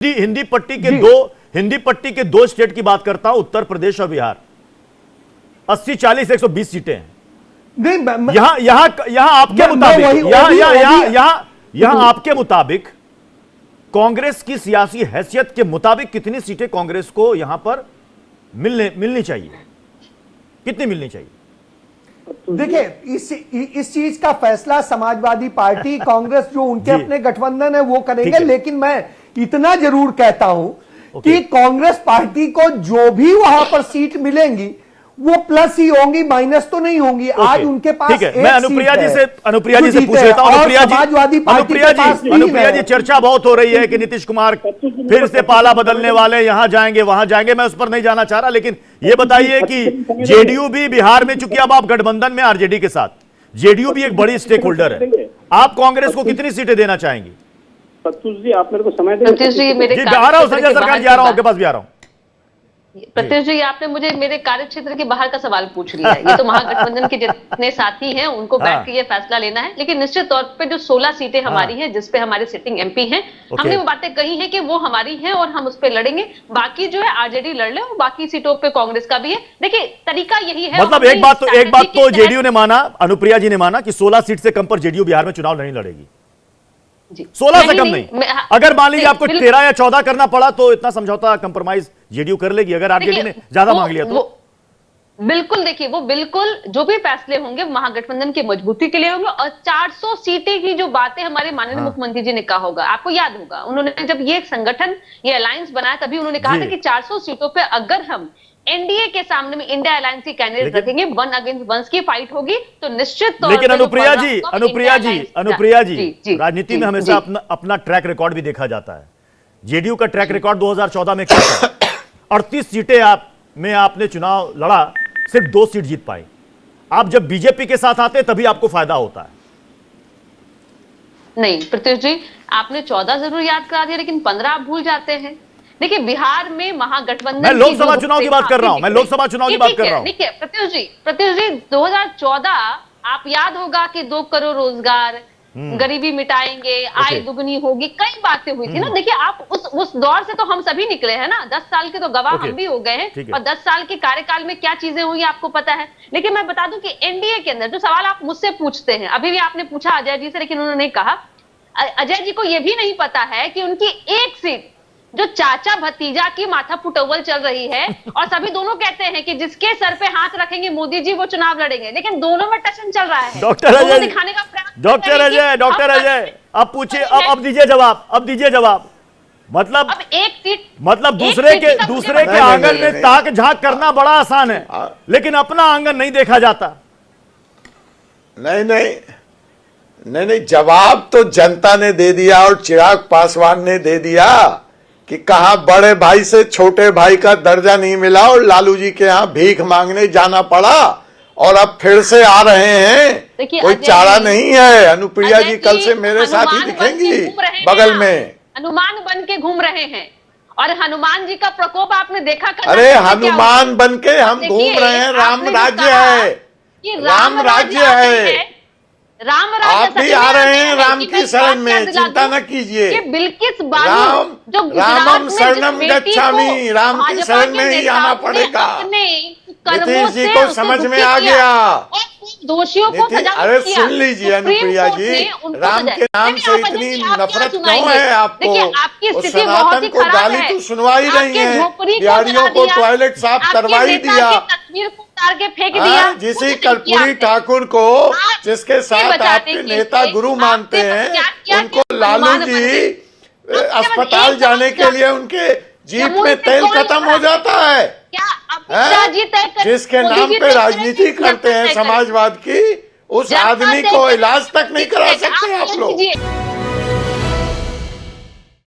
हिंदी पट्टी के दो स्टेट की बात करता हूं, उत्तर प्रदेश और बिहार। 80-40 120 सीटें हैं। नहीं, यहां आपके मुताबिक यहां आपके मुताबिक कांग्रेस की सियासी हैसियत के मुताबिक कितनी सीटें कांग्रेस को यहां पर मिलनी चाहिए, कितनी मिलनी चाहिए? देखिए, इस चीज का फैसला समाजवादी पार्टी कांग्रेस जो उनके अपने गठबंधन है वो करेंगे, लेकिन मैं इतना जरूर कहता हूं कि कांग्रेस पार्टी को जो भी वहां पर सीट मिलेंगी वो प्लस ही होंगी, माइनस तो नहीं होंगी। आज उनके पास ठीक है, मैं अनुप्रिया जी से पूछ लेता हूं। अनुप्रिया जी, चर्चा बहुत हो रही है कि नीतीश कुमार फिर से पाला बदलने वाले, यहां जाएंगे वहां जाएंगे, मैं उस पर नहीं जाना चाह रहा, लेकिन यह बताइए कि जेडीयू भी बिहार में, चूंकि अब आप गठबंधन में आरजेडी के साथ, जेडीयू भी एक बड़ी स्टेक होल्डर है, आप कांग्रेस को कितनी सीटें देना चाहेंगी? प्रत्युष जी, आप मेरे को समय दें। आ रहा हूं, संजय सरकार जी, आ रहा हूं, आपके पास भी आ रहा हूं। प्रत्युष जी, आपने मुझे मेरे कार्य क्षेत्र के बाहर का सवाल पूछ लिया है। ये तो महागठबंधन के जितने साथी हैं उनको बैठ के ये फैसला लेना है, लेकिन निश्चित तौर पे जो 16 सीटें हमारी हैं, जिसपे हमारे सिटिंग एमपी हैं, हमने वो बातें कही हैं कि वो हमारी हैं और हम उस पे लड़ेंगे। बाकी जो है आरजेडी लड़ ले और बाकी सीटों पे कांग्रेस का भी है। देखिए, तरीका यही है। मतलब एक बात तो जेडीयू ने माना, अनुप्रिया जी ने माना कि 16 सीट से कम पर जेडीयू बिहार में चुनाव नहीं लड़ेगी। 16 से कम नहीं। अगर मान लीजिए आपको 13 या 14 करना पड़ा तो इतना समझौता, कंप्रोमाइज जेडीयू कर लेगी, अगर आरजेडी ने ज्यादा मांग लिया तो। बिल्कुल, देखिए, वो बिल्कुल जो भी फैसले होंगे महागठबंधन की मजबूती के लिए होंगे। और 400 सीटें की जो बातें हमारे माननीय मुख्यमंत्री जी ने कहा होगा, आपको याद होगा, उन्होंने जब ये संगठन, ये अलायंस बनाया, तभी उन्होंने कहा था कि 400 सीटों पे अगर हम एनडीए के सामने में इंडिया अलायंस की कैंडिडेट रखेंगे, 1 अगेंस्ट 1 की फाइट होगी, तो निश्चित तौर लेकिन अनुप्रिया जी, राजनीति में हमेशा अपना ट्रैक रिकॉर्ड भी देखा जाता है। जेडीयू का ट्रैक रिकॉर्ड 2014 में क्या था? 38 सीटें में आपने चुनाव लड़ा, सिर्फ 2 सीट जीत पाए। आप जब बीजेपी के साथ आते तभी आपको फायदा होता है। नहीं प्रत्युष जी, आपने 14 जरूर याद करा दिया, लेकिन 15 आप भूल जाते हैं। देखिए, बिहार में महागठबंधन, मैं लोकसभा चुनाव की बात कर रहा हूं, मैं लोकसभा चुनाव की बात कर रहा हूं। देखिए प्रत्युष जी, 2014 आप याद होगा कि 2 करोड़ रोजगार, गरीबी मिटाएंगे, आय दुगनी होगी, कई बातें हुई थी ना। देखिए, आप उस दौर से तो हम सभी निकले हैं ना, 10 साल के तो गवाह हम भी हो गए हैं, और 10 साल के कार्यकाल में क्या चीजें हुई आपको पता है। लेकिन मैं बता दूं कि एनडीए के अंदर जो सवाल आप मुझसे पूछते हैं, अभी भी आपने पूछा अजय जी से, लेकिन उन्होंने कहा, अजय जी को यह भी नहीं पता है कि उनकी एक सीट जो चाचा भतीजा की माथा फुटअव्वल चल रही है, और सभी दोनों कहते हैं कि जिसके सर पे हाथ रखेंगे मोदी जी वो चुनाव लड़ेंगे, लेकिन दोनों में टशन चल रहा है। डॉक्टर अजय दिखाने का प्रयास, डॉक्टर अजय, अब पूछिए, अब दीजिए जवाब। मतलब अब एक सीट, मतलब दूसरे के आंगन में ताक झांक करना बड़ा आसान है, लेकिन अपना आंगन नहीं देखा जाता। नहीं, जवाब तो जनता ने दे दिया और चिराग पासवान ने दे दिया कि कहा बड़े भाई से छोटे भाई का दर्जा नहीं मिला और लालू जी के यहाँ भीख मांगने जाना पड़ा, और अब फिर से आ रहे हैं। कोई चारा नहीं है। अनुप्रिया जी कल से मेरे साथ ही दिखेंगी बगल में, हनुमान बन के घूम रहे हैं, और हनुमान जी का प्रकोप आपने देखा। अरे हनुमान बन के हम घूम रहे हैं, राम राज्य है, राम राज्य है, आप भी आ रहे हैं राम की शरण में, चिंता न कीजिए। बिल्किस रामम शरणम गच्छामि, राम की शरण में ही आना पड़ेगा। नीतीश जी को समझ में आ गया। दोषियों को सजा, अरे सुन लीजिए अनुप्रिया जी, राम के नाम से इतनी नफरत क्यों है आपको? आपकी सनातन को गाली तो सुनवा ही रही है, बिहारियों को टॉयलेट साफ करवा ही दिया, फेंक दिया। जिसी कर्पूरी ठाकुर को, जिसके साथ आपके नेता गुरु मानते हैं, उनको लालू जी अस्पताल जाने के लिए उनके जीप में तेल खत्म हो जाता है। जिसके नाम पे राजनीति करते हैं समाजवाद की, उस आदमी को इलाज तक नहीं करा सकते आप लोग।